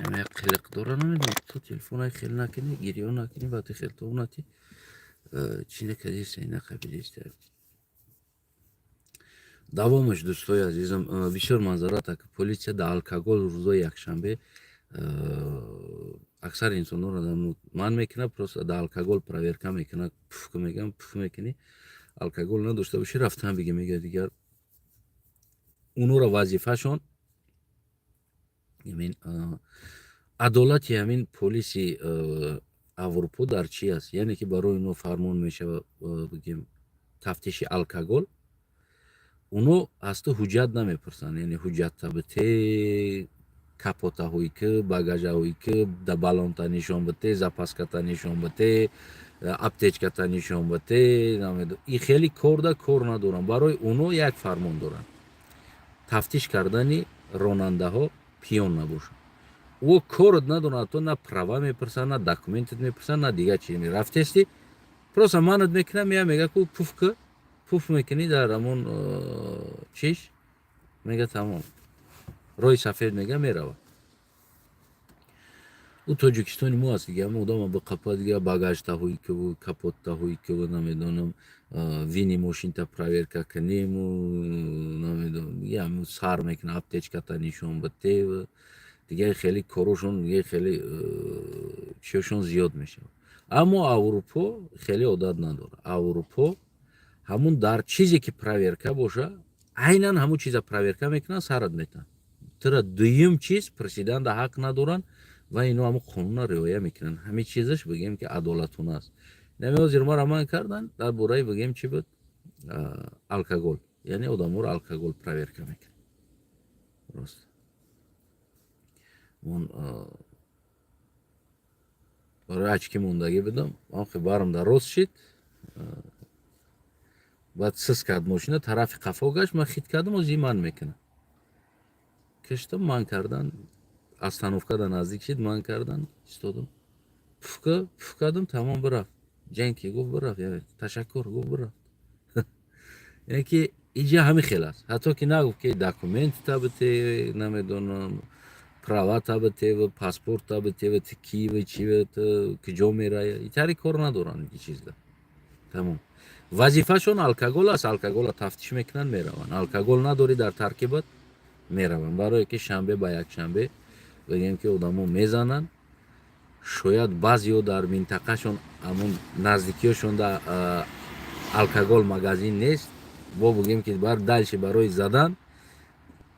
Yemeğe kılık doğranamıyor. Tu telefona khel nakini, giriyor nakini, batı khel toğnati. Çin'e kadar sayına kabul ister. Davamış dostoy azizim. Vişor manzara tak. Politsiya da alkogol ruzo yakşambe. Aksar insanlar adam man mekina просто da alkogol проверка mekina puf mekina puf mekini. Alkogol نداشته باشه رفتن بگه میگه دیگر اونو را وظیفه‌شون یعنی عدالت همین پلیسی اروپا در چی است یعنی که برای اینو فرمان میشه بگیم تفتیش الکل اونو از تو حجت نمیپرسن یعنی حجت تبته کپوتا هایی که باگاژ هایی که در بالانتا نشون بده زپاسکتا نشون بده اپتیچکتا نشون بده این خیلی کار ندارن برای اونو یک فرمان دارن تفتیش کردنی راننده ها پیون نباشن او کارت ندارن تو نه پروا میپرسن نه دکومنتت میپرسن نه دیگه چی رفتستی просто манат میکنه میگه که پوف میکنی در همون چیش میگه تمام روی سفید میگه میروه او تاجیکستانی مو هست دیگه همه آدم با قپا دیگه باگاژ تا هایی که و کپوت تا هایی که و نمیدونم وینی ماشین تا پراورکا کنیم و نمیدونم دیگه همه سار میکنه اپتیچکا تا نشون بده و دیگه خیلی کاروشون دیگه خیلی چیشون زیاد میشه اما اروپا خیلی عادت نداره اروپا همون در چیزی که پراورکا باشه عیناً همون چیزا پراورکا میکنن سرت میتن ترا دویم چیز پرسیدن ده حق ندارن و اینو همون قانون رعایت میکنن همه چیزش بگیم که عدالتونه است نمی‌دونم ما رمان کردن در برای بگیم چی بود الکل یعنی آدم‌ها رو الکل پراورکا میکنن درست من برای اچکی موندگی بدم آخه بارم در روز شد بعد سس کرد ماشینه طرف قفا گشت من خیت کردم و زیمان میکنه کشتم من کردن اصطنوفکا در نزدیک شد من کردن استادم پف کردم تمام برفت جنکی گفت برفت یعنی تشکر گفت برفت یعنی که اینجا همه خیلی است حتی که نگفت که دکومنت تا بته نمیدونم پراوا تا بته و پاسپورت تا بته و کی و چی و کجا میره اینطوری کار ندارن این چیزا تمام وظیفه‌شون الکل است الکل تفتیش میکنن میرون الکل نداری در ترکیبات میرون برای که شنبه با یک شنبه بگیم که آدمو میزنن شاید بعضی‌ها در منطقهشون همون نزدیکیشون در الکل مغازین نیست با بگیم که بر دلش برای زدن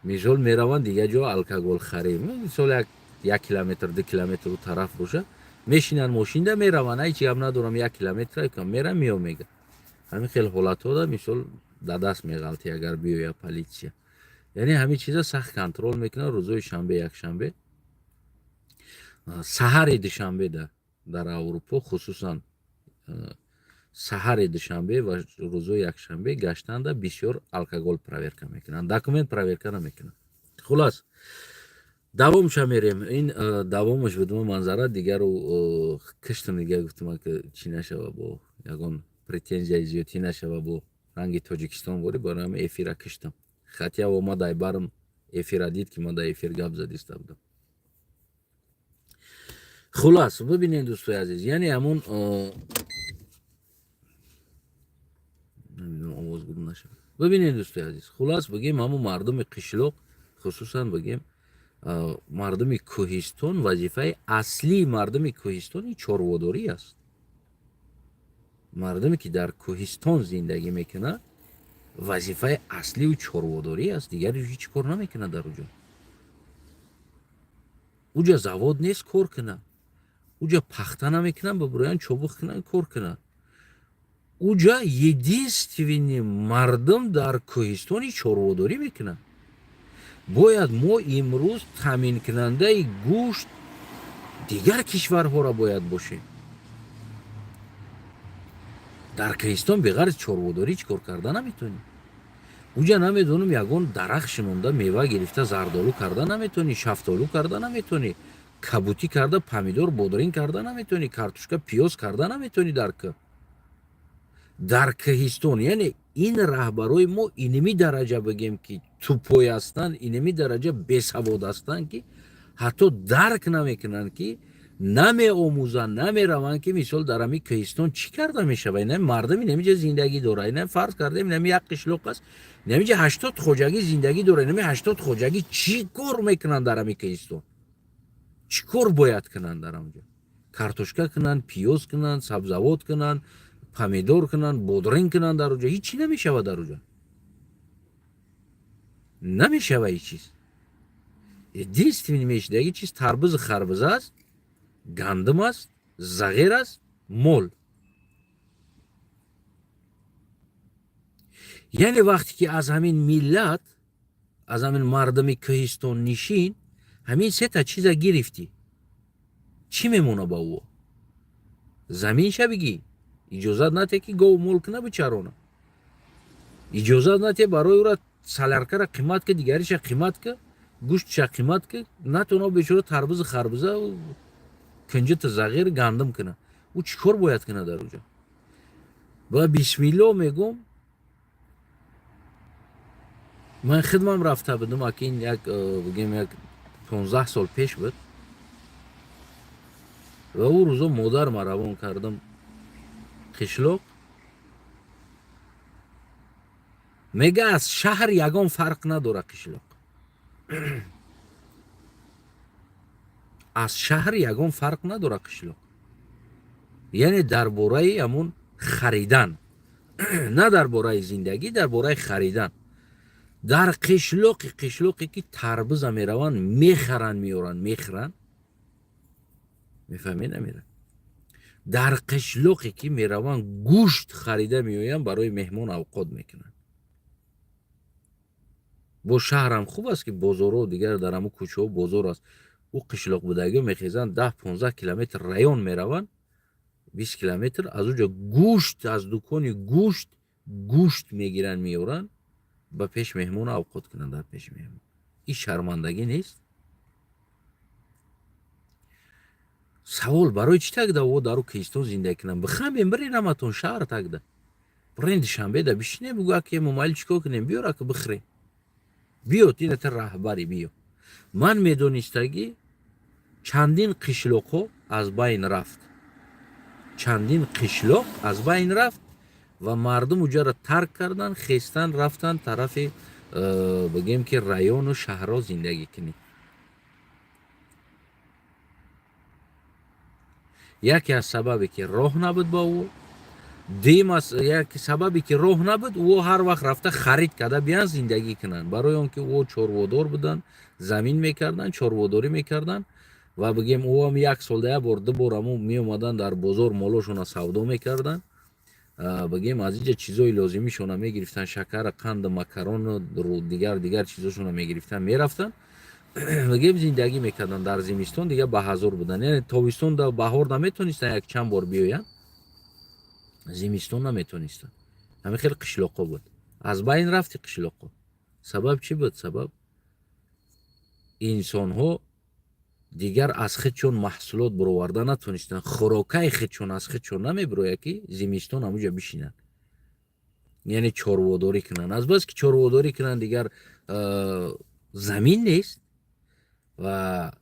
میشول میرون دیگه جا الکل خرید مثلا یک کیلومتر 2 کیلومتر رو طرف باشه میشینن ماشین ده میرون هیچی هم ندارم 1 کیلومتر کم میرم میگه همین خیلی حالت ها میشول دست میغلطی اگر بیویا پلیسیا یعنی همین چیزا سخت کنترل میکنه روزای شنبه یک شنبه سحر دوشنبه در اروپا خصوصا سحر دوشنبه و روزای یک شنبه گشتن ده بسیار الکل پراورکا میکنن دکومنت پراورکا نمیکنن خلاص دوامش میریم این دوامش بدون منظره دیگر رو کشتم دیگه گفتم که چی نشوه با یگان پرتنزیای زیادی نشوه با رنگ تاجیکستان باری برای هم افیره کشتم خطی و ما دای برم افیره دید که ما دای افیر گپ زدیسته بودم خلاص ببینید دوستای عزیز یعنی همون نمیدونم آواز گم نشه ببینید دوستای عزیز خلاص بگیم همون مردم قشلوق خصوصا بگیم مردم کوهستان وظیفه اصلی مردم کوهستان چرواداری است مردمی که در کوهستان زندگی میکنه وظیفه اصلی و چرواداری است دیگری هیچ کار نمیکنه در اونجا завод نیست کار کنه اونجا پخته نمیکنن ببرن چوبخ کنن کار کنن اونجا единственный مردم در کوهستانی چرواداری میکنن باید ما امروز تامین کننده گوشت دیگر کشورها را باید باشیم در کوهستان بغیر چرواداری چیکار کردن نمیتونی اونجا نمیدونم یگان درخش مونده میوه گرفته زردالو کرده نمیتونی شفتالو کرده نمیتونی کبوتی کرده پمیدور بادرین کرده نمیتونی کارتوشکا پیاز کرده نمیتونی در کوهستان یعنی این رهبرای ما اینمی درجه بگیم که توپای هستن اینمی درجه بیسواد هستن که ҳатто дарк намекунанд ки намеомӯзанд, намераванд ки мисол дар ҳамин Кӯҳистон чӣ карда мешавад. Ина мардами намиҷа зиндагӣ дорад. Ина фарз кардем нами як қишлоқ аст, намиҷа 80 хоҷагӣ зиндагӣ дорад. Нами 80 хоҷагӣ чӣ кор мекунанд дар ҳамин Кӯҳистон? чӣ кор бояд кунанд дар ҳамҷо? Картошка кунанд, пиёз кунанд, сабзавот кунанд, помидор кунанд, бодринг кунанд дар оҷо. ҳичӣ намешавад дар оҷо. намешавад ҳеҷ чиз. единственный мешавад чиз тарбузи харбуза аст, гандум аст, зағир аст, мол. яъне вақте ки аз ҳамин миллат, аз ҳамин мардами кӯҳистоннишин ҳамин сета чиза гирифтӣ, чӣ мемона ба ӯ? замин ша бигӣ, иҷозат нате ки гов молкна бичарона, иҷозат нате барои ӯра саляркара қимат ки, дигариша қимат ки, гӯштша қимат ки, натона бечора тарбузи харбуза кунҷити зағир гандум куна. ӯ чӣ кор бояд куна дар оҷо? ва бисмилло мегӯм, ман хидмам рафта будам, акин як бигем як 15 сол пеш буд. ва ӯ рӯзо модарма равон кардам қишлоқ. мега аз шаҳр ягон фарқ надора қишлоқ. аз шаҳр ягон фарқ надора қишлоқ. яъне дар бораи ҳамун харидан, на дар бораи зиндагӣ, дар бораи харидан. дар қишлоқе ки тарбуза мераванд мехаранд, меоранд, мехӯранд. мефаҳмед намира? дар қишлоқе ки мераванд гӯшт харида меоянд, барои меҳмон авқот мекунанд. бо шаҳрам хуб аст ки бозорҳо дигар дар ҳамун кӯчаҳо бозор аст. ӯ қишлоқ будагиҳо мехезанд 10-15 километр район мераванд, 20 километр аз оҷо гӯшт, аз дукони гӯшт мегиранд, меоранд, ба пеш меҳмон авқот кунанд. дар пеши меҳмон ин шармандагӣ нест? савол барои чӣ тагда ӯ дар Кӯҳистон зиндагӣ кунанд? бихамем бирен ҳаматон шаҳр тагда, бирен душанбеда бишинем, бигӯ аке мумайли чӣ кор кунем, биёр ака бихӯрем, биё ина та раҳбари биё. ман медонистагӣ чандин қишлоқҳо аз байн рафт, чандин қишлоқ аз байн рафт ва мардум уҷаро тарк карданд, хестан рафтанд тарафи бигем ки району шаҳрҳо зиндагӣ кунед. яке аз сабабе ки роҳ набуд ба ӯ, дуюм аз яке сабабе ки роҳ набуд, ӯ ҳар вақт рафта харид карда биён зиндагӣ кунанд, барои он ки ӯ чорводор буданд, замин мекарданд, чорводорӣ мекарданд. ва бигем ӯам як солда як бор ду бор ҳамун меомаданд дар бозор молошона савдо мекарданд. бигем аз инҷа чизои лозимишона мегирифтанд, шакара, қанду, макарону дигар чизошона мегирифтанд, мерафтанд. бигем зиндагӣ мекарданд. дар зимистон дига ба ҳазор буданд, яъне тобистон да баҳор наметонистанд як чанд бор биёянд, зимистон наметонистанд. ҳамин хеле қишлоқҳо буд. аз байн рафти қишлоқҳо. сабаб чӣ буд? сабаб инсонҳо дигар аз худшон маҳсулот бароварда натонистанд. хӯрокаи худшон аз худшон намебирояд ки зимистон ҳамуҷа бишинанд, яъне чорводорӣ кунанд. азбас ки чорводорӣ кунанд дигар замин нест ва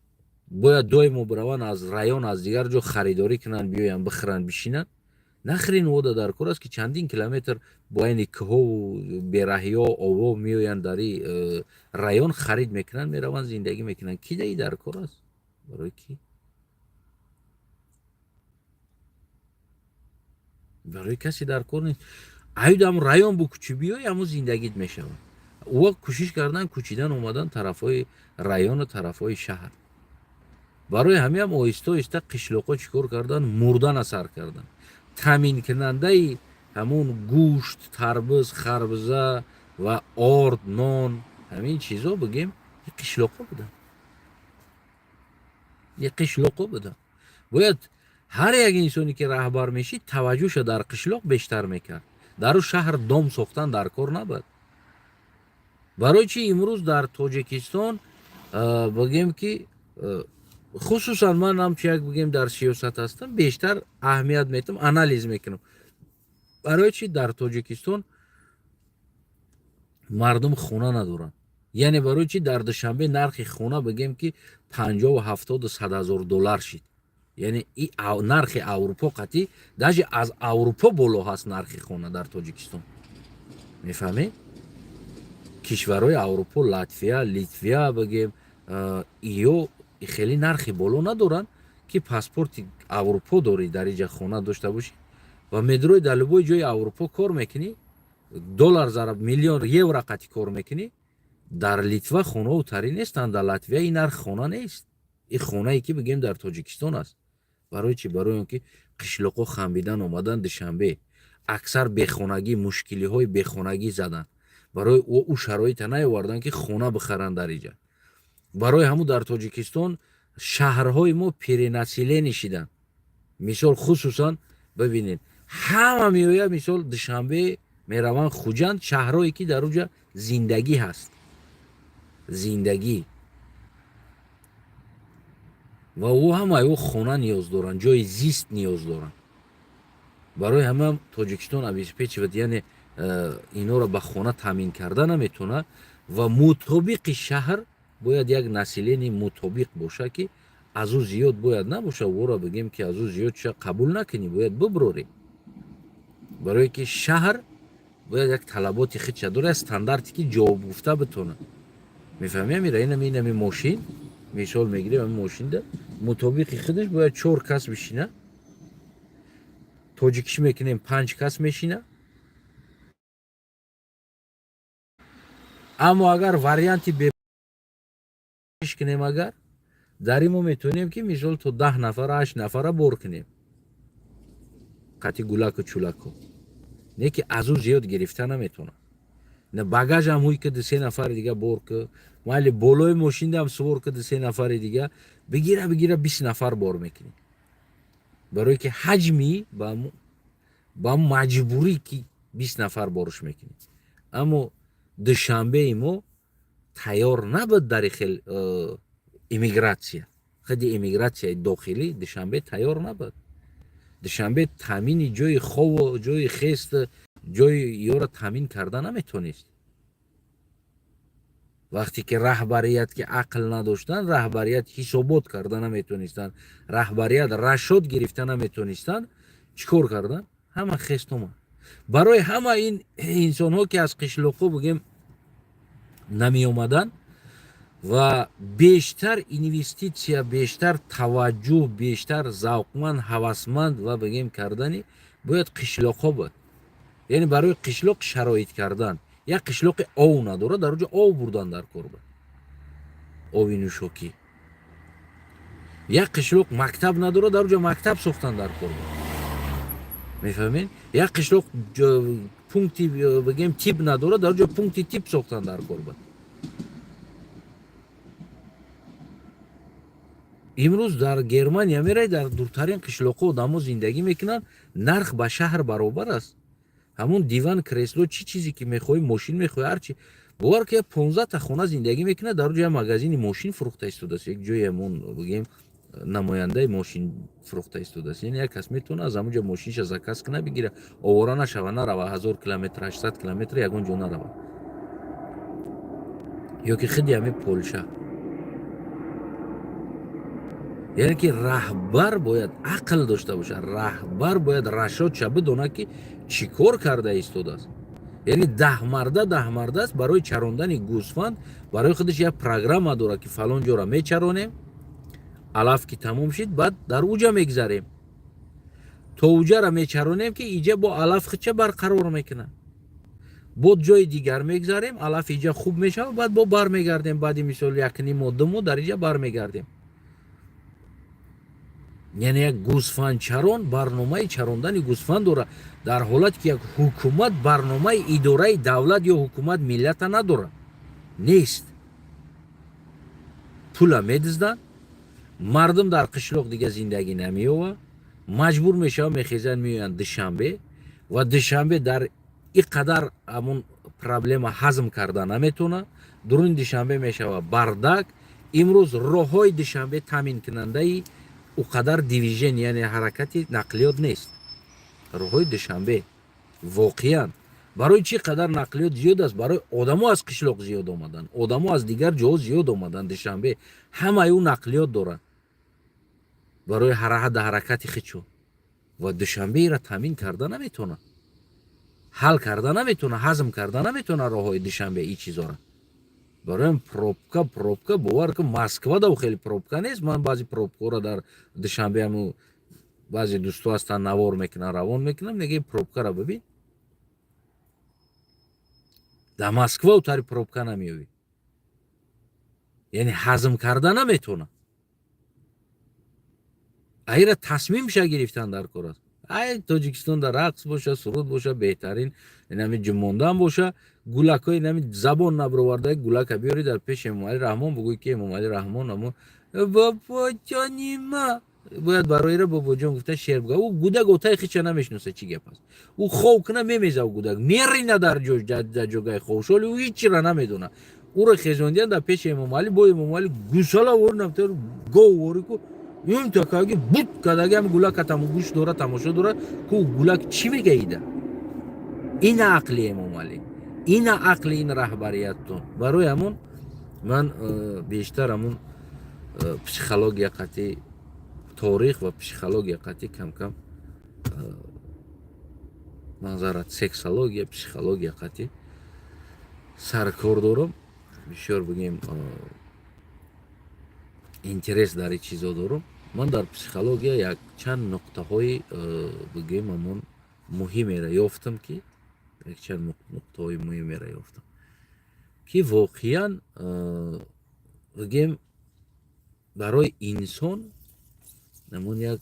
бояд доимо бираванд аз район, аз дигар ҷо харидорӣ кунанд, биёянд бихӯранд, бишинанд. нахӯрен вода дар кор аст ки чандин километр байни кӯҳову бераҳиҳо ово меоянд, дар ин район харид мекунанд, мераванд, зиндагӣ мекунанд. ки даи дар кор аст? барои ки? барои касе дар кор нест. айдам район бу кӯчи биёй, ҳамун зиндагит мешавад. ӯ вақт кӯшиш кардан, кӯчидан омадан тарафҳои району тарафҳои шаҳр. барои ҳамеам оҳиста оҳиста қишлоқҳо чӣ кор карданд? мурдан асар карданд. таъминкунандаи ҳамун гӯшт, тарбуз, харбуза ва орд, нон, ҳамин чизо бигем қишлоқҳо буданд. қишлоқҳо буданд. бояд ҳар як инсоне ки раҳбар мешид, таваҷҷӯҳша дар қишлоқ бештар мекард. дару шаҳр дом сохтан дар кор набуд. барои чӣ имрӯз дар Тоҷикистон бигем ки хусусан ман ҳамчун як бигем дар сиёсат ҳастам, бештар аҳамият метам, анализ мекунам. барои чӣ дар Тоҷикистон мардум хона надоранд? یعنی برای چی در دوشنبه نرخ خونه بگیم که 50 و 70 و 100 هزار دلار شد. یعنی این نرخ اروپا قطعی даже از اروپا بالا هست نرخ خونه در تاجیکستان. میفهمید؟ کشورهای اروپا، لاتویا، لیتویا بگیم ایو خیلی نرخ بالا ندارن که پاسپورت اروپا داری در اینجا خونه داشته باشی و میدروی در لبای جای اروپا کار میکنی، دلار ضرب میلیون یورو قطعی کار میکنی. در لیتوا خونه و تری نیستن، در لاتویا این نرخ خونه نیست. این خونه ای که بگیم در تاجیکستان است. برای چی؟ برای اینکه قشلاقا خنبیدن اومدن دوشنبه، اکثر بخونگی، مشکلی های بخونگی زدن، برای او شرایط نیاوردن که خونه بخرن در اینجا. برای همون در تاجیکستان شهرهای ما پیرنسیله نشیدن. مثال خصوصا ببینید همه میویا مثال دوشنبه میروان خوجند، شهرهایی که در اونجا زندگی هست، زندگی و او همه او خونه نیاز دارن، جای زیست نیاز دارن. برای همه تاجیکستان обеспечивает، یعنی اینا را به خونه تامین کردن نمیتونه و مطابق شهر باید یک نسلینی مطابق باشه که از او زیاد باید نباشه. او را بگیم که از او زیاد چه قبول نکنی، باید ببراری. برای که شهر باید یک طلبات خودش داره، استانداردی که جواب گفته بتونه. میفهمی؟ میره این ماشین مثال میگیره، این ماشین ده مطابق خودش باید 4 کس بشینه، تاجیکش میکنیم 5 کس میشینه. اما اگر وریانتی بهش کنیم، اگر در ما میتونیم که مثال تو 10 نفر 8 نفر بار کنیم قطعی گولاک و چولاکو، نه که از او زیاد گرفته نمیتونه. نه باگاژ هم هوی که 3 نفر دیگه بار که مالی بالای ماشین ده هم سوار که 3 نفر دیگه بگیره 20 نفر بار میکنیم. برای که حجمی با مجبوری که 20 نفر بارش میکنیم. اما دوشنبه ما تیار نبود در خیل ایمیگراسیا، خیلی ایمیگراسیا داخلی دوشنبه تیار نبود. دوشنبه تامین جای خواب، جای خست، جای یارو تامین کردن نمیتونست. وقتی که رهبریت که عقل نداشتن، رهبریت حسابات کردن نمیتونستن، رهبریت رشد گرفتن نمیتونستن، چیکار کردن؟ همه خست اومد. برای همه این انسان ها که از قشلاقو بگیم نمی اومدن و بیشتر اینوستیسیا، بیشتر توجه، بیشتر ذوقمند، هوسمند و بگیم کردنی باید قشلاق‌ها بود. یعنی برای قشلاق شرایط کردن. یک قشلاق آو نداره، در اونجا آو بردن در کار بود، آوی نوشاکی. یک قشلاق مکتب نداره، در اونجا مکتب ساختن در کار بود. میفهمین؟ یک قشلاق پونکتی بگیم تیپ نداره، در اونجا پونکتی تیپ ساختن در کار بود. امروز در گرمانیا میره، در دورترین قشلاق‌ها آدم‌ها زندگی میکنن، نرخ به شهر برابر است. همون دیوان کرسلو چیزی که میخوای، ماشین میخوای، هر چی. باور که 15 تا خونه زندگی میکنه، در اونجا مغازین ماشین فروخته ایستاده است. یک جای همون بگیم نماینده ماشین فروخته ایستاده است. یعنی یک کس میتونه از اونجا ماشینش از کس کنه بگیره، آواره نشوه، نروه 1000 کیلومتر 800 کیلومتر یگان جا نروه. یا که خیلی همه پولشا. یعنی که رهبر باید عقل داشته باشه، رهبر باید رشاد شه، بدونه که چی کار کرده ایستاده است. یعنی 10 مرده است برای چراندن گوسفند، برای خودش یک پروگرام داره که فلان جا را میچرانیم، علف که تمام شد بعد در اوجا میگذاریم، تا اوجا را میچرانیم که اینجا با علف خودش برقرار میکنه، بود جای دیگر میگذاریم، علف اینجا خوب میشه و بعد با بر میگردیم، بعدی مثال یک نیم و دو در اینجا بر میگردیم. یعنی یک گوسفند چران برنامه چراندن گوسفند داره، در حالت که یک حکومت برنامه اداره دولت یا حکومت ملت نداره، نیست. پول میدزدن، مردم در قشلاق دیگه زندگی نمیوه، مجبور میشه میخیزن میوین دوشنبه و دوشنبه در این قدر همون پرابلم هضم کردن نمیتونه، درون دوشنبه میشه و بردک. امروز راههای دوشنبه تامین کننده ای او قدر دیویژن یعنی حرکت نقلیات نیست. راههای دوشنبه واقعا барои чӣ қадар нақлиёт зиёд аст? Барои одамо аз қишлоқ зиёд омаданд, одамо аз дигар ҷоҳо зиёд омаданд. Душанбе ҳамаи ӯ нақлиёт дорад барои ҳаракати худшо ва Душанбе ира таъмин карда наметавонад, ҳал карда наметавонад, ҳазм карда наметавонад роҳҳои Душанбе ин чизора. Барои пробка бовар кун, Москва дав хеле пробка нест. Ман баъзи пробкаҳоро дар Душанбе ҳамн баъзе дӯстҳо ҳастанд навор мекунанд, равон мекунанд, мегӯям пробкаро бибин. Дар Москва утари пробка намеёбӣ, яъне ҳазм карда наметавонад. Аира тасмим ша гирифтан дар кор аст. Ай Тоҷикистонда рақс боша, суруд боша, беҳтарин инами ҷумондан боша, гулакҳои инами забон набировардаи гулака биёри дар пеши Эмомалӣ Раҳмон бигӯӣ ки Эмомалӣ Раҳмон амо бобоҷонима бояд бароира бобоҷон гуфта шер бигӯяд. Ӯ гудак отаи худша намешноса чӣ гап аст. Ӯ хов куна мемезад гудак, мерина дар ҷойгаи хов, шоли ӯ ҳичира намедонад. Ӯро хезондиан дар пеши Эмомалӣ, бо Эмомалӣ гусала воринамтар гов вори ку ин такаги бут кадаги ам гулака тамо гӯш дора, тамошо дора ку гулак чӣ мегаида. Ина ақли Эмомалӣ, ина ақли ин раҳбарияттон. Барои ҳамон ман бештар ҳамон психология қатъи торих ва психология қатъи кам-кам манзарат сексология, психология қатъи саркор дорам. Бисёр бигем интерес дар ин чизо дорам. Ман дар психология як чанд нуқтаҳои бигем ҳамон муҳимеро ёфтам, ки як чанд нуқтаҳои муҳимеро ёфтам, ки воқеан бигем барои инсон намон як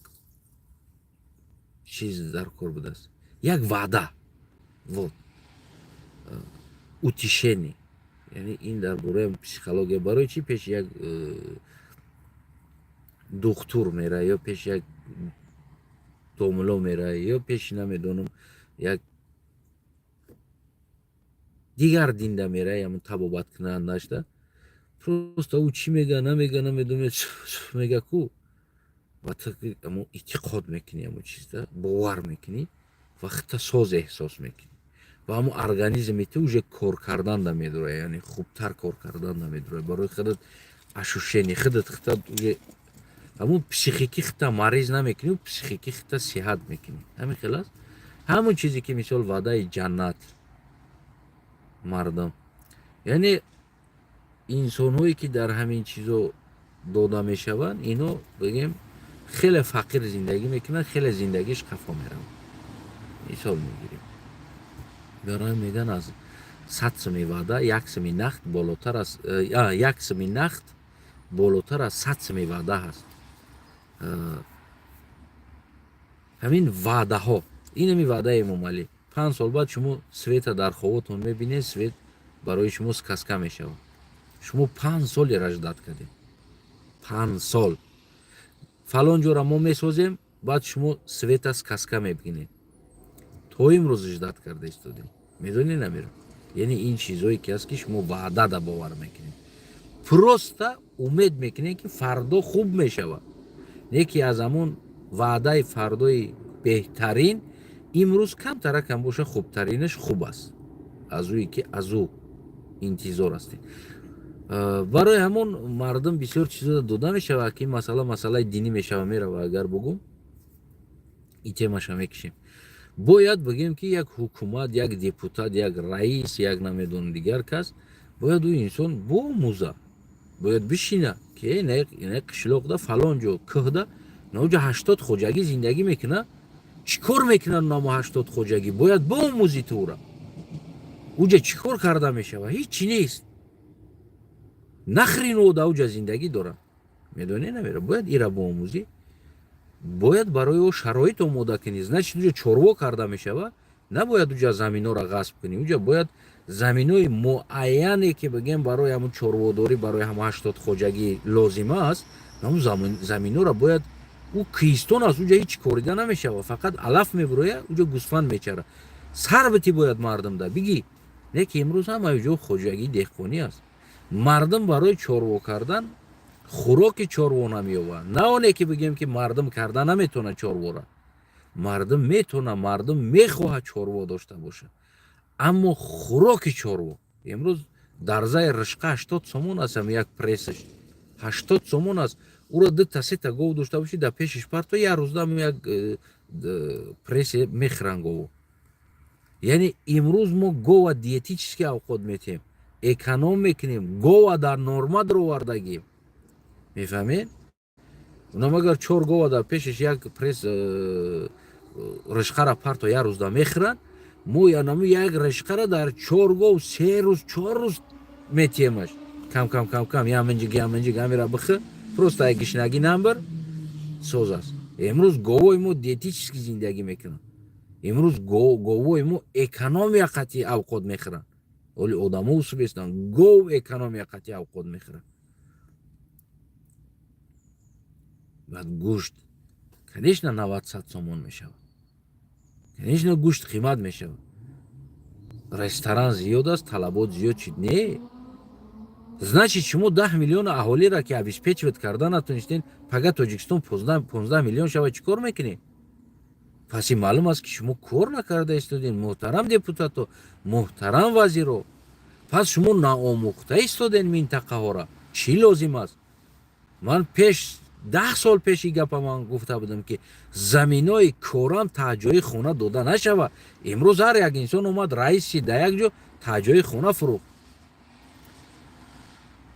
чиз дар кор будааст, як ваъда, вот утешение. Яъне ин дар бораи психология барои чӣ пеши як духтур меравӣ ё пеши як домло меравӣ ё пеши намедонам як дигар динда меравӣ, ҳамон табобаткунандашда, просто ӯ чӣ мега намега намедонад мега ку ва ҳамон эътиқод мекунӣ, ҳамон чизда бовар мекунӣ ва худта соз эҳсос мекунӣ ва ҳамон организми ту уже кор кардан намедорад, яъне хубтар кор кардан намедорад. Барои худат ошушени худат ҳамон психикӣ худта мариз намекунӣ, психикӣ худта сиҳат мекунӣ. Ҳамин хел аст. Ҳамон чизе ки мисол ваъдаи ҷаннат мардам, яъне инсонҳое ки дар ҳамин чизо дода мешаванд, ино бигем хеле фақир зиндагӣ мекунанд, хеле зиндагиш қафо меравад. мисол мегирем, барои меган аз 100 сӯми ваъда 1 сӯми нақд болотар аст, 1 сӯми нақд болотар аз 100 сӯми ваъда ҳаст. ҳамин ваъдаҳо, инами ваъдаи Эмомалӣ, 5 сол баъд шумо света дар хоботон мебинед, свет барои шумо сказка мешавад. Шумо 5 солеро ждат кардед, 5 сол фалон ҷора мо месозем, баъд шумо света сказка мебинед. То имрӯз ждат карда истодем, медонед намеро. Яъне ин чизое ки аст ки шумо ваъдада бовар мекунед, просто умед мекунед ки фардо хуб мешавад, не ки аз ҳамон ваъдаи фардои беҳтарин имрӯз камтара кам боша хубтаринаш хуб аст, аз ӯе ки аз ӯ интизор ҳастед. барои ҳамон мардум бисёр чизо дода мешавад, ки масъалаи динӣ мешава мерава. Агар бугум ин темаша мекушем, бояд бигем ки як ҳукумат, як депутат, як раис, як намедонам дигар кас, бояд ӯ инсон боомӯза, бояд бишина ки ина қишлоқда фалон ҷо кӯҳда наоҷа 80 хоҷагӣ зиндагӣ мекуна, чӣ кор мекунад намо 80 хоҷагӣ, бояд боомӯзи тура. уҷа чӣ кор карда мешавад? Ҳичӣ нест. Нахрин ода уҷа зиндагӣ дорад. Медонед намера, бояд ира боомӯзӣ, бояд барои о шароит омода кунӣ. Значит уҷа чорво карда мешавад, набояд уҷа заминҳоро ғасб кунӣ. Уҷа бояд заминҳои муайяне ки бигем барои ҳамон чорводорӣ, барои ҳамон 80 хоҷагӣ лозима аст, ҳамон заминҳоро бояд ӯ кӯҳистон аст, уҷа ҳеҷ корида намешавад, фақат алаф мебироя, уҷа гӯсфанд мечара. Сар битӣ бояд мардумда бигӣ, не ки имрӯз ҳамаи ҷо хоҷагӣ деҳқонӣ аст. Мардум барои чорво кардан хӯроки чорво намеёбад. На оне ки бигем ки мардум карда наметавонад чорвора. Мардум метавонад, мардум мехоҳад чорво дошта бошад. аммо хӯроки чорво имрӯз дарзаи ришқа 80 сомон аст, як прессаш 80 сомон аст. ура дита сета гов дошта бошӣ дар пешиш парто як рӯздам як прессе мехӯранд гову. яъне имрӯз мо гова диетически авқот метем, эконом мекунем, гова дар норма даровардагим. мефаҳмед? онам агар 4 гова дар пешаш як пресс ришқара парто як рӯзда мехӯранд, мо янаму як ришқара дар 4 гов 3 рӯз 4 рӯз метемаш. кам яминҷиг амира бихӯ, просто ай гишнагӣ намбар соз аст. имрӯз говои мо диетически зиндагӣ мекунанд. имрӯз говои мо экономия қатъи авқот мехӯранд. оли одамо усуб естанд, гов экономия қатъи авқот мехӯранд. баъд гӯшт конечно 90-100 сомон мешавад. конечно гӯшт қимат мешавад. ресторан зиёд аст, талабот зиёд чӣ не. значит шумо 10 миллион аҳолиро ки обеспечивать карда натонистен, пага Тоҷикистон 15 миллион шавад, чӣ кор мекунед? пас ин маълум аст ки шумо кор накарда истодед. муҳтарам депутато, муҳтарам вазиро, пас шумо наомӯхта истодед минтақаҳоро. чӣ лозим аст? ман пеш 10 сол пеш ин гапа ман гуфта будам ки заминои корам таҳҷои хона дода нашавад. имрӯз ҳар як инсон омад раиси да як ҷо таҳҷои хона фурӯхт.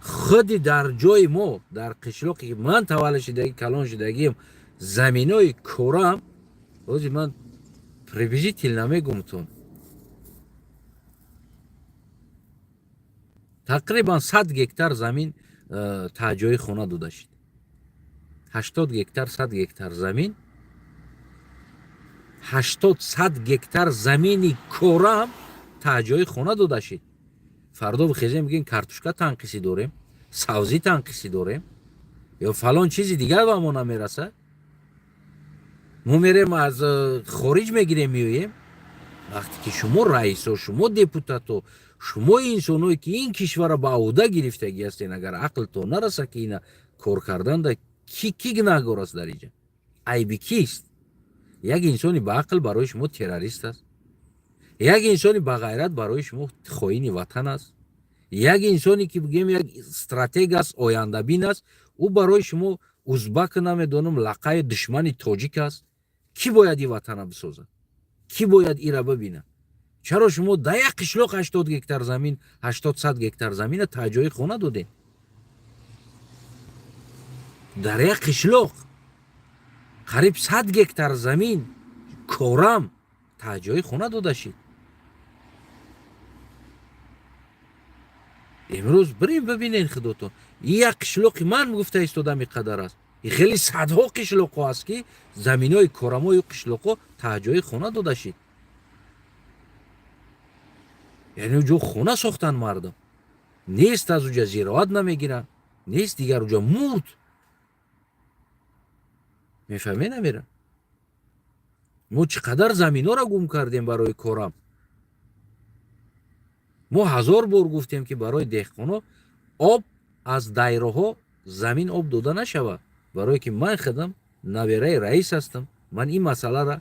худи дар ҷои мо дар қишлоқи ки ман таваллуд шудагӣ калон шудагим заминои корам, рози ман приблизительно мегумтон тақрибан 100 гектар замин таҳҷои хона дода шуд. 80 гектар 100 гектар замин, 80-100 гектар замини корам таҳҷои хона дода шуд. фардо бихезем бигем картошка танқисӣ дорем, сабзӣ танқисӣ дорем, ё фалон чизи дигар ба мо намерасад. мо мерем аз хориҷ мегирем меоем. вақте ки шумо раисо, шумо депутато, шумо инсоное ки ин кишварро ба ӯҳда гирифтагӣ ҳастен, агар ақлтон нараса ки ина кор карданда ки гунаҳгор аст дар инҷа? айби кист? як инсони баақл барои шумо террорист аст? як инсони бағайрат барои шумо хоини ватан аст? як инсоне ки бигем як стратег аст, ояндабин аст, ӯ барои шумо узбак намедонам лақаи душмани тоҷик аст? кӣ бояд ин ватанро бисозад? кӣ бояд ира бибинад? чаро шумо дар як қишлоқ 80 гектар замин, 80-100 гектар замина таҳҷои хона додед? дар як қишлоқ қариб 100 гектар замин корам таҳҷои хона дода шуд. имрӯз бирем бибинед худотон, ин як қишлоқи ман гуфта истодам ин қадар аст. ин хеле садҳо қишлоқҳо аст ки заминои корамои қишлоқҳо таҳҷои хона дода шуд. яъне уҷо хона сохтанд мардум. нест аз уҷа зироат намегиранд, нест дигар уҷа мурд. мефаҳмед намера? мо чӣ қадар заминҳоро гум кардем барои корам. мо 1000 бор гуфтем ки барои деҳқоно об аз дайроҳо замин об дода нашавад. барое ки ман худам набераи раис ҳастам. ман ин масъаларо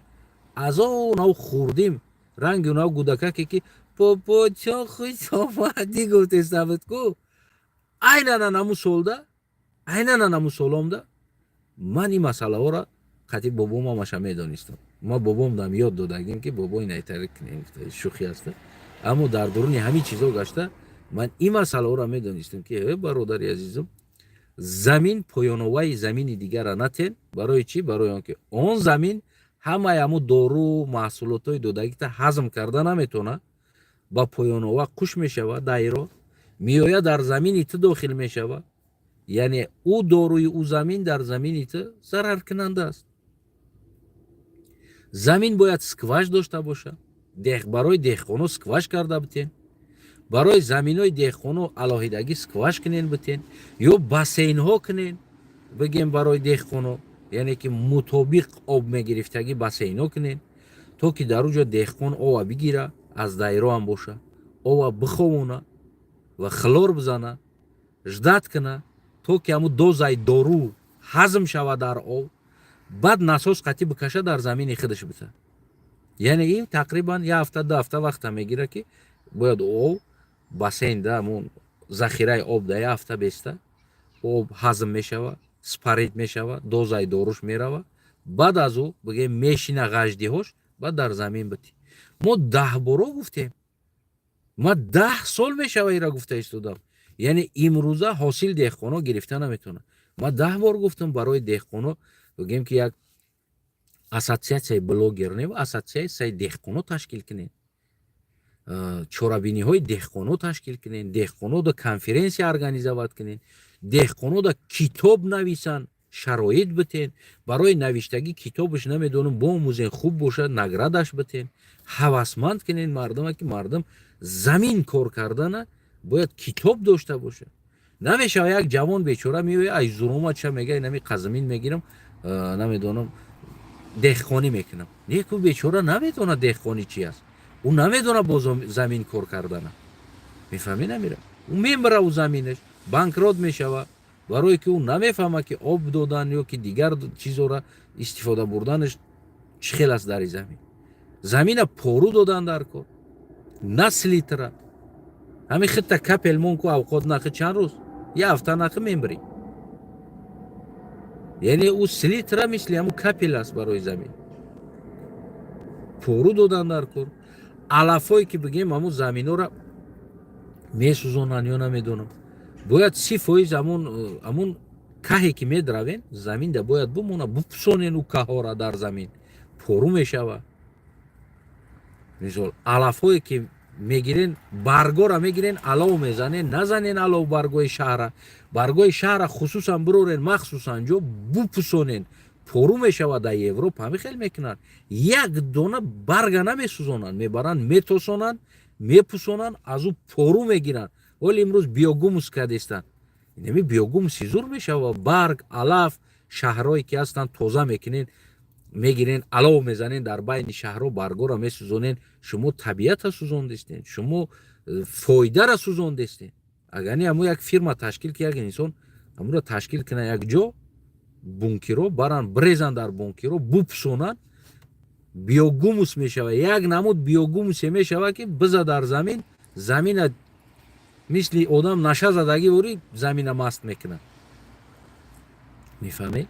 аз онав хурдим ранги онав гудакаке ки попо чо хуш омадӣ гуфтестамид ку айнан анаму солда, айнан анаму соломда ман ин масъалаҳоро қатъи бобом ҳамаша медонистам. ма бобом дам ёд додагим ки бобо инайтари шӯхӣ аста. аммо дар дуруни ҳамин чизо гашта ман ин масъалаҳоро медонистам ки бародари азизам, замин поёноваи замини дигара натен. барои чӣ? барои он ки он замин ҳамаи ҳамун дору маҳсулотҳои додагита ҳазм карда наметавонад, ба поёнова қуш мешавад, дайро меояд дар замини ту дохил мешавад. яъне ӯ доруи ӯ замин дар замини ту зараркунанда аст. замин бояд скваж дошта бошад. барои деҳқоно скваж карда битен, барои заминои деҳқоно алоҳидагӣ скваж кунен битен, ё бассейнҳо кунен бигем барои деҳқоно, яъне ки мутобиқ об мегирифтагӣ бассейнҳо кунен, то ки дар уҷо деҳқон ова бигира, аз дайро ҳам боша, ова биховона ва хлор бизана, ждат куна, то ки ҳамун дозаи дору ҳазм шавад дар об, баъд насос қатъи бикаша дар замини худаш бита. یعنی این تقریبا یه هفته دو هفته وقت میگیره که باید او басейн да همون ذخیره آب در یه هفته بیسته آب هضم میشود سپرید میشود دوزای داروش میرود بعد از او بگه میشینه غجدیهاش بعد در زمین بتی ما 10 بارو گفتیم ما 10 سال میشود ایرا گفته استودم یعنی امروزه حاصل دهقانا گرفته نمیتونه ما 10 بار گفتم برای دهقانا بگیم که یک асоциатсияи блогерневу асоциатсияи деҳқоно ташкил кунед чорабиниҳои деҳқоно ташкил кунед деҳқонодо конференсия организоват кунед деҳқонодо китоб нависанд шароит битен барои навиштагӣ китобаш намедонам бомӯзен хуб бошад наградаш битен ҳавасманд кунед мардума ки мардум замин кор кардана бояд китоб дошта бошад намешава як ҷавон бечора меоя ай зулуматша мега нами қазмин мегирам намедонам деҳқонӣ мекунам неку бечора наметона деҳқонӣ чи аст ӯ наметона бо замин кор кардана мефаҳмӣ намира ӯ мемира ӯ заминаш банкрот мешава барое ки ӯ намефаҳма ки об додан ё ки дигар чизора истифода бурданаш чӣ хел аст дари замин замина пору додан дар кор на слитра ҳамин хитта капелмонку авқот нахи чанд рӯз я ҳафта нахи мембирӣ یعنی او سلیترا مثل همون کپیل است برای زمین پورو دادن در کن علفایی که بگیم همون زمین ها را میسوزونن یا نمیدونم باید 30% همون کهی که میدروین زمین ده باید بمونه بپسونین او که ها را در زمین پورو میشوه مثال علفایی که میگیرین برگا را میگیرین علاو میزنین نزنین علاو برگای شهر خصوصا برورین مخصوصا جو بپسونین پرو میشود در یوروپ همه خیلی میکنن یک دونه برگ نمیسوزونن میبرن میتوسونن میپسونن از او پرو میگیرن ولی امروز بیوگوموس کردستن نمی بیوگوموس زور میشود برگ علف شهرهایی که هستن توزه میکنین میگیرین علاو میزنین در بین شهرها برگا را میسوزونین شما طبیعت را سوزوندستین شما فایده را سوزوندستین اگر نه همو یک فیرما تشکیل که یک انسان همو را تشکیل کنه یک جا بونکیرو برن بریزن در بونکیرو بپسونن بیوگوموس میشوه یک نمود بیوگوموس میشوه که بزا در زمین مثل آدم نشه زدگی وری زمین مست میکنه میفهمید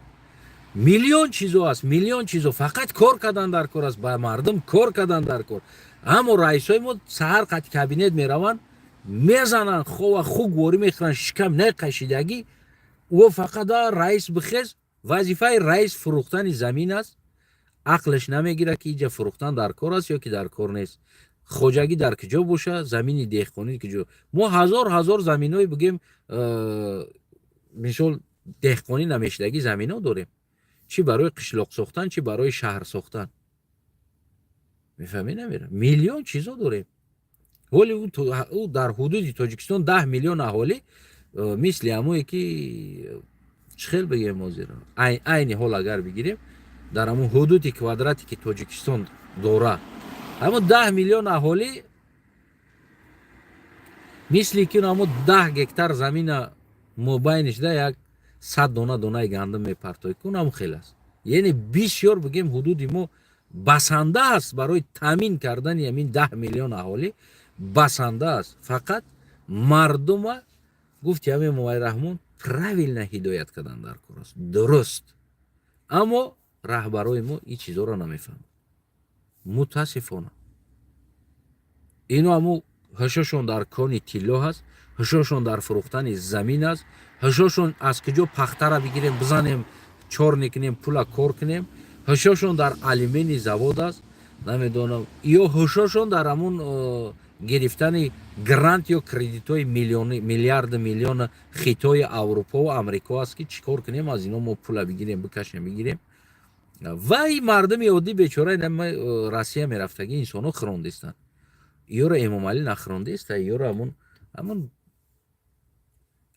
میلیون چیزو است میلیون چیزو فقط کار کردن در کار است با مردم کار کردن در کار اما رئیسای ما سحر قد کابینت میروند میزنن خو گوری میخورن شکم نقشیدگی و فقط رئیس بخیز وظیفه رئیس فروختن زمین است عقلش نمیگیره که اینجا فروختن در کار است یا که در کار نیست خوجگی در کجا باشه زمین دهقانی کجا ما هزار زمینای بگیم مثال دهقانی نمیشدگی زمینا داریم چی برای قشلاق ساختن چی برای شهر ساختن میفهمی نمیره میلیون چیزا داریم ولی او در حدود تاجیکستان 10 میلیون اهالی مثل همونی که چخیل بگیم موزیرا عین حال اگر بگیریم در همون حدود کوادراتی که تاجیکستان داره اما 10 میلیون اهالی مثل که همون 10 گکتار زمین مبینش ده یک 100 دونه گندم میپرتای کن هم خیلی است یعنی بسیار بگیم حدودی ما بسنده است برای تامین کردن همین 10 میلیون اهالی بسنده است فقط مردم گفت همین موای رحمون правильно هدایت کردن در کار است درست اما رهبرای ما این چیزا رو نمیفهمن متاسفانه اینو همو هشاشون در کانی تیلا هست هشاشون در فروختن زمین است هشاشون از کجا پخته را بگیریم بزنیم چار نکنیم پولا کار کنیم هشاشون در آلومینی زواد است نمیدونم یا هشاشون در همون گرفتن گرانت یا کردیت های میلیون خیتای اروپا و امریکا است که چیکار کنیم از اینا ما پولا بگیریم بکشیم بگیریم و این مردم عادی بیچاره نم روسیه میرفتگی انسانو خروندستن یورو امام علی نخرونده است یورو همون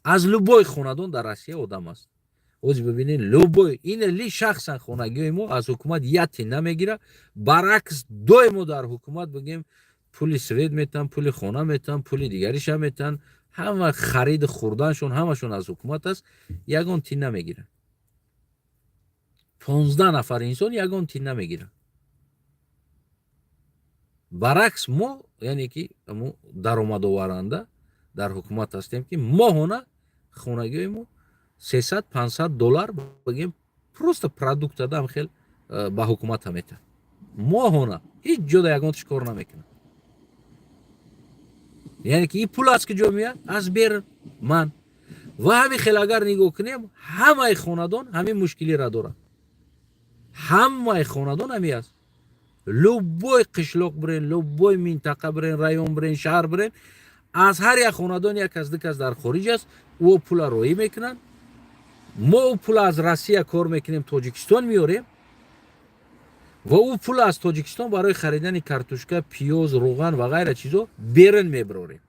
از لوبای خاندان در روسیه آدم است اوج ببینین لوبای این لی شخصا خانگی ما از حکومت یتی نمیگیره برعکس دوی ما در حکومت بگیم پول سوید میتن پول خانه میتن پول دیگریش هم میتن همه خرید خوردنشون همشون از حکومت است یگان تین نمیگیره 15 نفر انسان یگان تین نمیگیره баръакс мо яъне ки даромадоваранда дар ҳукумат ҳастем ки моҳона хонагиҳои 300-500 доллар бигем просто продукт дадам хел ба ҳукумат ҳамета моҳона ҳеҷ ҷода ягонаташ кор намекунад. яъне ки ин пул аз куҷо меяд? Аз берун ман ва ҳамин хел агар нигоҳ кунем ҳамаи хонадон ҳамин мушкилиро дорад. ҳамаи хонадон ҳамин аст. любой қишлоқ бирен, любой минтақа бирен, район бирен, шаҳр бирен, аз ҳар як хонадон як кас ду кас дар хориҷ аст, ӯ пула роӣ мекунанд. мо ӯ пула аз Россия кор мекунем, Тоҷикистон меорем ва ӯ пула аз Тоҷикистон барои харидани картошка, пиёз, руған ва ғайра чизо берун мебирорем.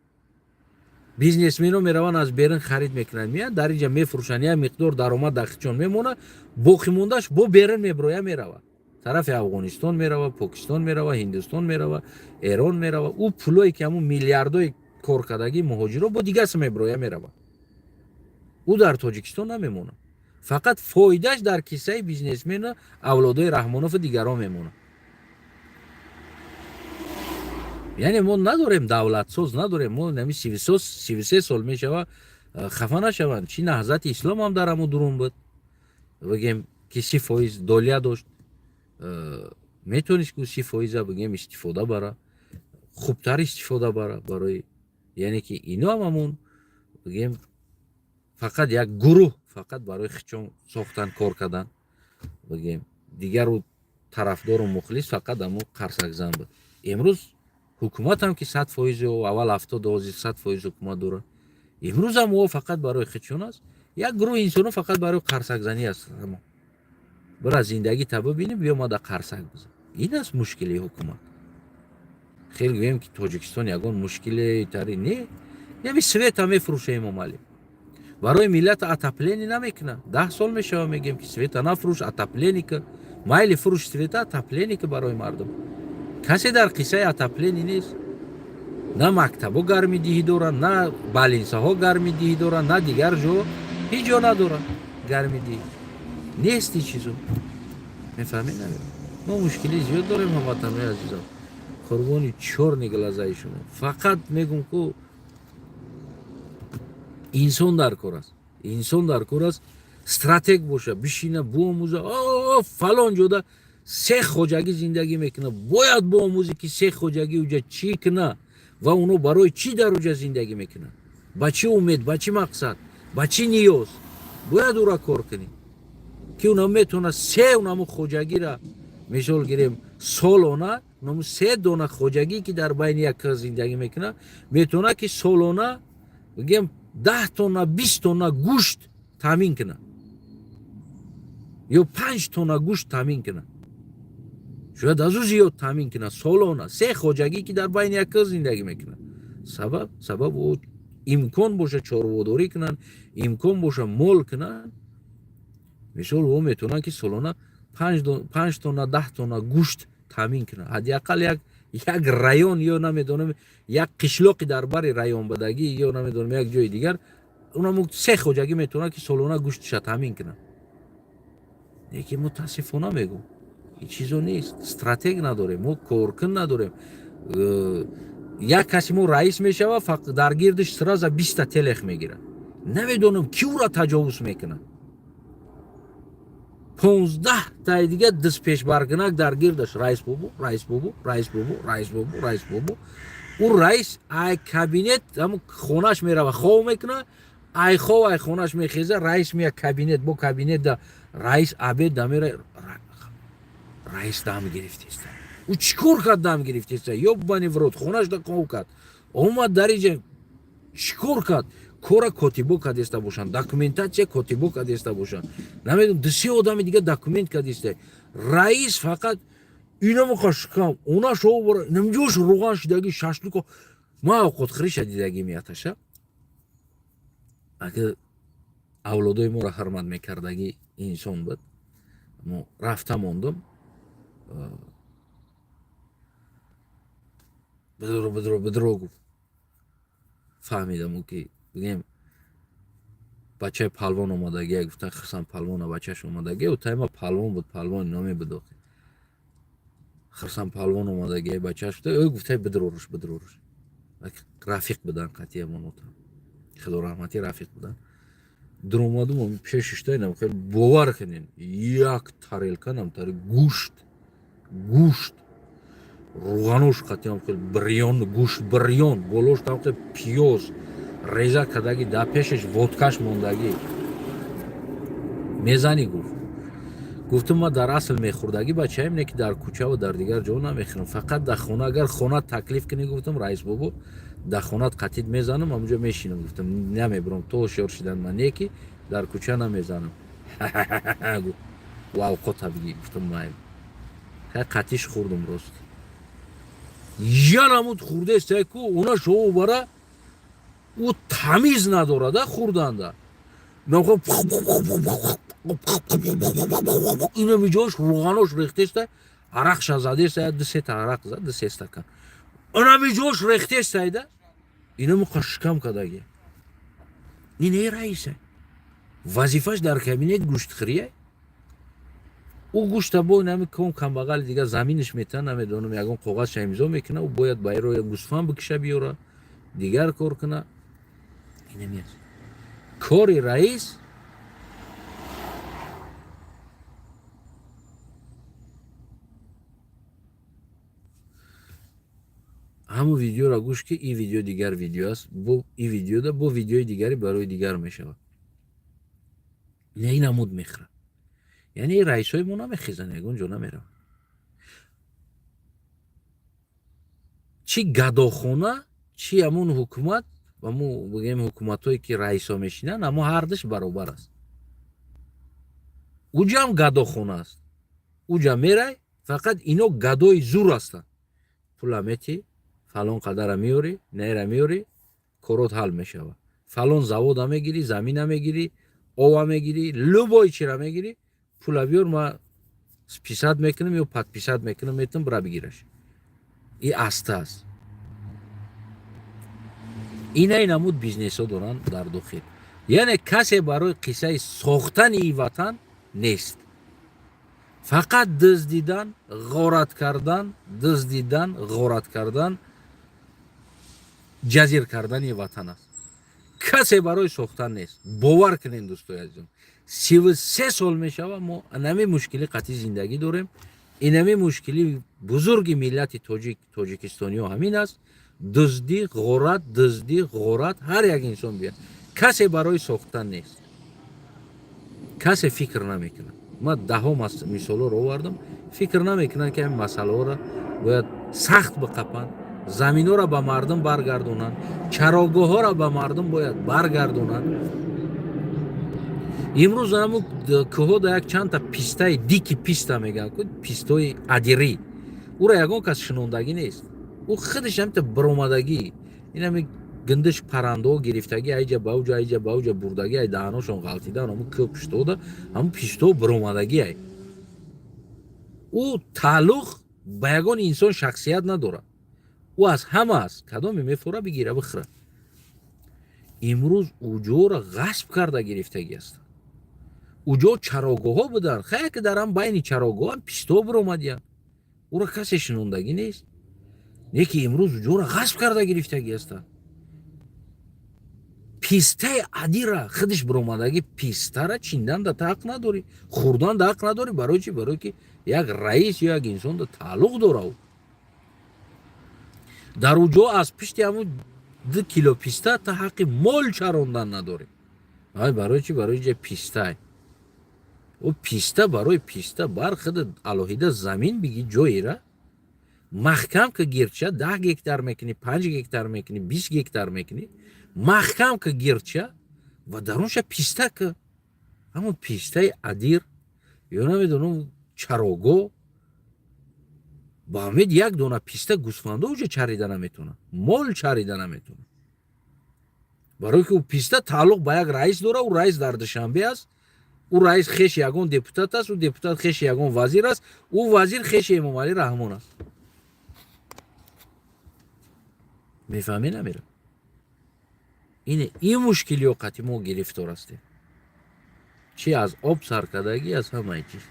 бизнесмено мераванд аз берун харид мекунанд, меянд дар инҷа мефурӯшанд, як миқдор даромад дар хичон мемонад, боқӣ мондаш бо берун мебироя меравад. тарафи Афғонистон мерава, Покистон мерава, Ҳиндустон мерава, Эрон мерава. ӯ пулое ки ҳамун миллиардои коркардагии муҳоҷиро бо дигаси мебироя мерава. ӯ дар Тоҷикистон намемонад. фақат фоидаш дар киссаи бизнесмена, авлодои Раҳмонову дигарон мемонад. яъне мо надорем давлатсоз, надорем. мо нами 33 сол мешава хафа нашаванд. Чи наҳзати ислом ҳам дар ҳамун дурун буд. бигем ки 30% долия дошт. метавонист ки 30% бигем истифода бара, хубтар истифода бара барои, яъне ки ино ҳам ҳамун бигем фақат як гурӯҳ фақат барои хичон сохтан, кор кардан. бигем дигару тарафдору мухлис фақат ҳамун қарсакзан буд. имрӯз ҳукумат ҳам ки 100% аввал 70-100% ҳукумат дорад. имрӯз ҳам ӯ фақат барои хичон аст. як гурӯҳ инсоно фақат барои қарсакзанӣ аст. бира зиндагӣ таба бинем, биё ма да қарсак бизан. ин аст мушкили ҳукумат. хел гӯем ки Тоҷикистон ягон мушкиле тари не. ями света мефурӯшем омали. барои миллат отопление намекунад. 10 сол мешава мегем ки света нафурӯш, отопление ка. майли фурӯш света, отопление ка барои мардум. касе дар қиссаи отопление нест. на мактабо гармидиҳӣ доранд, на балинсаҳо гармидиҳӣ доранд, на дигар ҷо ҳеҷ ҷо надоранд гармидиҳӣ. нест ин чизо. мефаҳмед? мо мушкили зиёд дорем ҳамватанои азизам. қурбони чорни глазаи шумо. фақат мегум ку инсон дар кор аст. инсон дар кор аст. стратег боша, бишина, биомӯза. фалон ҷода се хоҷагӣ зиндагӣ мекуна. бояд биомӯзе ки се хоҷагӣ уҷа чӣ куна ва уно барои чӣ дар уҷа зиндагӣ мекунад. ба чӣ умед, ба чӣ мақсад, ба чӣ ниёз. бояд ӯра кор кунӣ ки уна метавонад се унамо хоҷагира мисол гирем солона, унамо се дона хоҷагӣ ки дар байни як кас зиндагӣ мекунад, метавонад ки солона бигем 10 тонна 20 тонна гӯшт таъмин кунад ё 5 тонна гӯшт таъмин кунад. шояд аз ӯ зиёд таъмин кунад солона се хоҷагӣ ки дар байни як кас зиндагӣ мекунад. сабаб ӯ имкон боша чорводорӣ кунанд, имкон боша мол кунанд. мисол ӯ метавонад ки солона 5 тонна 10 тонна гӯшт таъмин кунад. ҳадиақал як район ё намедонам як қишлоқи дар бари районбадагӣ ё намедонам як ҷои дигар унамо се хоҷагӣ метавонад ки солона гӯштиша таъмин кунад. лекин мутаассифона мегӯм ин чизо нест. стратег надорем, мо коркун надорем. як каси мо раис мешава, дар гирдиш сраза 20 телех мегирад. намедонам ки ӯра таҷовуз мекунад. 15 таи дига дистпешбаргинак дар гирдаш раис бобо, раис бобо, раис бобо, раис бобо, раис бобо. ӯ раис ай кабинет ҳамун хонаш мерава, хов мекунад, ай хов ай хонаш мехеза, раис мея кабинет бо кабинет да раис абед да мера. раис дам гирифтест. ӯ чӣ кор кард дам гирифтест? ёбани врот хонаш да қов кард. омад дар инҷа чӣ кор кард? кора котибо кардеста бошанд, документатсия котибо кардеста бошанд. намедонам дусе одами дига документ кардеста. раис фақат инамо қашкам онашо бора намҷош руған шидагӣ шашлуко ма овқотхӯрӣ шадидагӣ меаташа. агар авлодои моро ҳурмат мекардагӣ инсон буд, мо рафта мондум. бидро гуфт. фаҳмидам ки бигем бачаи палвон омадагия гуфтан хасан палвона бачаш омадагия. тайма палвон буд, палвони номе буд. Xirsan palvon omadagi bachаш budi gufte bidrorish rafiq bidan qat'iyan o'tam xudo rahmati rafiq bidan درآمدم پیشش داشتم خیلی باور کنین یک تاریلکا نمی‌تاری گوشت روغنوش قطعاً خیلی بریان گوشت بریان بالوش تام خیلی پیاز ریزه کدایی دا پیشش ودکاش موندگی میزانی گفتم ما در اصل میخوردگی بچه‌ایم نه که در کوچه و در دیگر جا نمیخورم فقط در خونه اگر خونه تکلیف کنی گفتم رئیس بابا در خونت قطید میزنم اونجا میشینم گفتم نمیبرم تو هوشیار شدن من یکی در کوچه نمیزنم و اوقات بگی گفتم مایم قطیش خوردم راست یانمود خورده است که اونا شو برا او تمیز نداره ده خوردن ده نخو اینو میجاش روغنوش ریخته است عرق زده است دو سه تا عرق زد دو سه استکان اونا میجاش ریخته است اینو مقشکم کداگی این رئیسه وظیفش در کابینت گوشت خریه او گوشت با نمیکنم کم بغل دیگه زمینش میتن نمیدونم یگان کاغذ امضا میکنه و باید بایرو گوسفند بکشه بیاره دیگر کار کنه این میاد کاری رئیس همون ویدیو را گوش که این ویدیو دیگر ویدیو است با این ویدیو ده با ویدیوی دیگری برای دیگر میشود این نمود میخوره یعنی رئیس های ما نمیخیزن یگون جا نمیرم چی گداخونه چی همون حکومت و مو بگیم حکومت هایی که رئیس ها میشینن اما هر دش برابر است اوجا هم گداخونه است اوجا میره فقط اینو گدای زور هستن پولمیتی فلان قدر میوری نیره میوری کارات حل میشود فلان زواد هم میگیری زمین هم میگیری او هم میگیری لبای چی را میگیری پول بیار ما پیشاد میکنم یا پد پیشاد میکنم میتونم برا بگیرش این است این نمود بیزنس ها دارن در داخل یعنی کسی برای قصه ساختن این وطن نیست فقط دزدیدن غارت کردن جزیر کردن این وطن است کسی برای ساختن نیست باور کنین دوستای عزیزم 33 سال میشوه ما انمی مشکلی قطعی زندگی داریم اینمی مشکلی بزرگی ملت تاجیکستانی ها همین است دزدی غارت هر یک انسان بیاد کسی برای ساختن نیست کسی فکر نمیکنه ما ده ها مثال رو آوردم فکر نمیکنن که این مسئله را باید سخت بقپن زمین ها را به مردم برگردونن چراگاه ها را به مردم باید برگردونن امروز همون که ها یک چند تا پیسته دیکی پیسته میگن پیستای ادیری او را یکان کس شنوندگی نیست او خودش هم تا برامدگی این همی گندش پرنده ها گرفتگی ایجا باوجا بردگی ای دهناشون غلطیدن همون که پشتو ده همون پیستو برامدگی ای او تعلق به یکان انسان شخصیت نداره او از همه است کدامی میفوره بگیره بخره امروز اوجا را غصب کرده گرفتگی است اوجا چراگاه ها بودن خیلی که در هم بین چراگاه هم پیستو برامدین او را کسی شنوندگی نیست یکی امروز اوجا را غصب کرده گرفتگی است پیسته عادی را خودش برامدگی پیسته را چیندن دا حق نداری خوردن دا حق نداری برای چی برای که یک رئیس یا یک انسان دا تعلق داره در اوجا از پشت همون 2 کیلو پیسته تا حق مال چراندن نداری برای چی برای چی پیسته او پیسته برای پیسته بر خود الهیده زمین بگی جایی را محکم که گیرچه 10 هکتار میکنی 5 هکتار میکنی 20 هکتار میکنی محکم که گیرچه و درونش پیسته که همون پیسته ادیر یا نمیدونم چراگو با امید یک دونه پیسته گوسفنده اوجا چریده نمیتونه مال چریده نمیتونه برای که او پیسته تعلق به یک رئیس داره او رئیس در دوشنبه است او رئیس خیش یگان دپوتات است او دپوتات خیش یگان وزیر است او وزیر خیش امام علی رحمان است میفهمی نمیره این مشکلی وقتی ما گرفتار هستیم چی از آب سرکردگی از همه چیز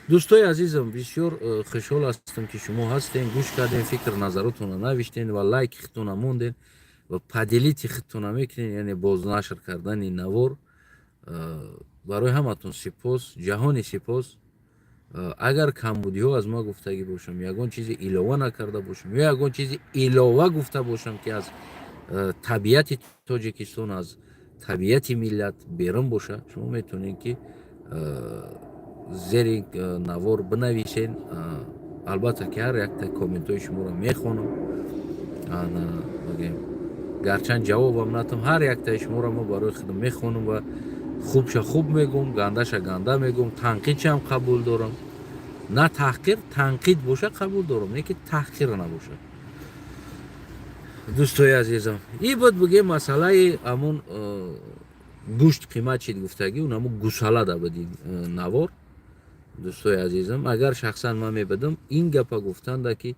дӯстои азизам, бисёр хушҳол ҳастам ки шумо ҳастем, гӯш кардем, фикр назаротонро навиштем ва лайки худтонро мондем ва падилити худтонро мекунем, яъне бознашр кардани навор. барои ҳаматон сипос, ҷаҳони сипос. агар камбудиҳо аз ма гуфтагӣ бошам, ягон чизе илова накарда бошам, ё ягон чизи илова гуфта бошам, ки аз табиати Тоҷикистон, аз табиати миллат берун боша, шумо метавонед ки зери навор бинависен. албатта ки ҳар якта комментҳои шуморо мехонам. гарчанд ҷавобам надам, ҳар яктаи шуморо мо барои худам мехонам ва хубша хуб мегӯм, гандаша ганда мегӯм, танқидшам қабул дорам. На таҳқир, танқид боша қабул дорам, не ки таҳқир набоша. дӯстои азизам, ин буд бигем масъалаи ҳамон гӯшт қимат шид гуфтагӣ, унамо гусала дабуди навор. дӯстои азизам, агар шахсан ман мебудам ин гапа гуфтанда ки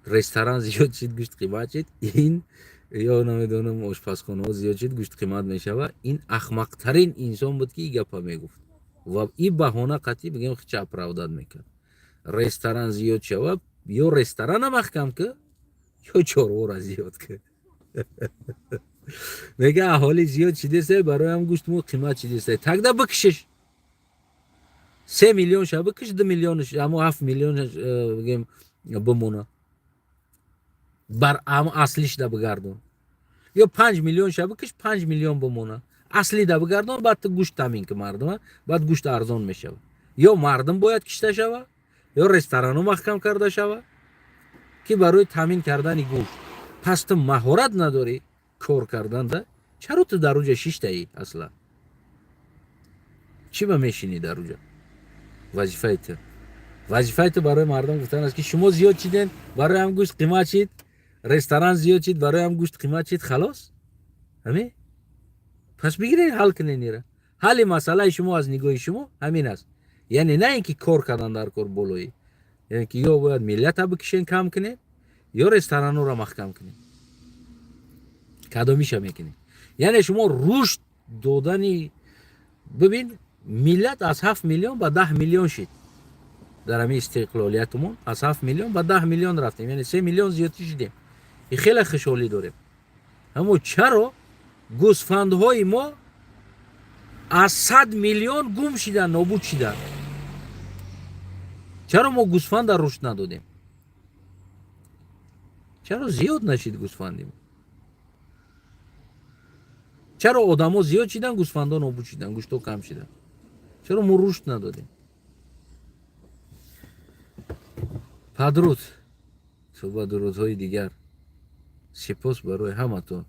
ресторан зиёд шид, гӯшт қимат шид, ин ё намедонам ошпазхонаҳо зиёд шид, гӯшт қимат мешава, ин ахмақтарин инсон буд ки ин гапа мегуфт ва ин баҳона қатъӣ бигем хича оправдат мекард. ресторан зиёд шава, ё ресторана махкам ки ё чорвора зиёд ки. мега аҳолӣ зиёд шидеса, бароям гӯшт мо қимат шидеса, тагда бикишиш 3 миллион ша бикиш, 2 миллион, амо 7 миллион бигем бимона. бар амо аслиш да бигардон. ё 5 миллион ша бикиш, 5 миллион бимона. асли да бигардон, баъд гӯшт тамин ки мардум, баъд гӯшт арзон мешава. ё мардум бояд кишта шава, ё ресторанҳо маҳкам карда шава ки барои таъмин кардани гӯшт. пас ту маҳорат надорӣ кор карданда, чаро ту дар уҷа шиштаӣ асла? чӣ ба мешинӣ дар уҷа? вазифаи ту барои мардум гуфтан аст ки шумо зиёд шиден, бароям гӯшт қимат шид, ресторан зиёд шид, бароям гӯшт қимат шид, халос. ҳамин. пас бигиред ҳал кунед ира. ҳалли масъалаи шумо аз нигоҳи шумо ҳамин аст. яъне на ин ки кор кардан дар кор болоӣ, яъне ки ё бояд миллата бикишен кам кунед, ё ресторанҳоро маҳкам кунед. кадомиша мекунед? яъне шумо рушд додани, бибин, миллат аз 7 миллион ба 10 миллион шид. дар ҳамин истиқлолиятмон аз 7 миллион ба 10 миллион рафтем, яъне 3 миллион зиёдтӣ шидем. и хеле хушҳолӣ дорем. аммо чаро гӯсфандҳои мо аз 100 миллион гум шидан, нобуд шидан? чаро мо гӯсфанда рушд надодем? чаро зиёд нашид гӯсфанди мо? чаро одамо зиёд шидан, гӯсфандо нобуд шидан, гӯштҳо кам шидан? чаро мо рушд надодем? падруд то ба дурудҳои дигар. сипос барои ҳаматон.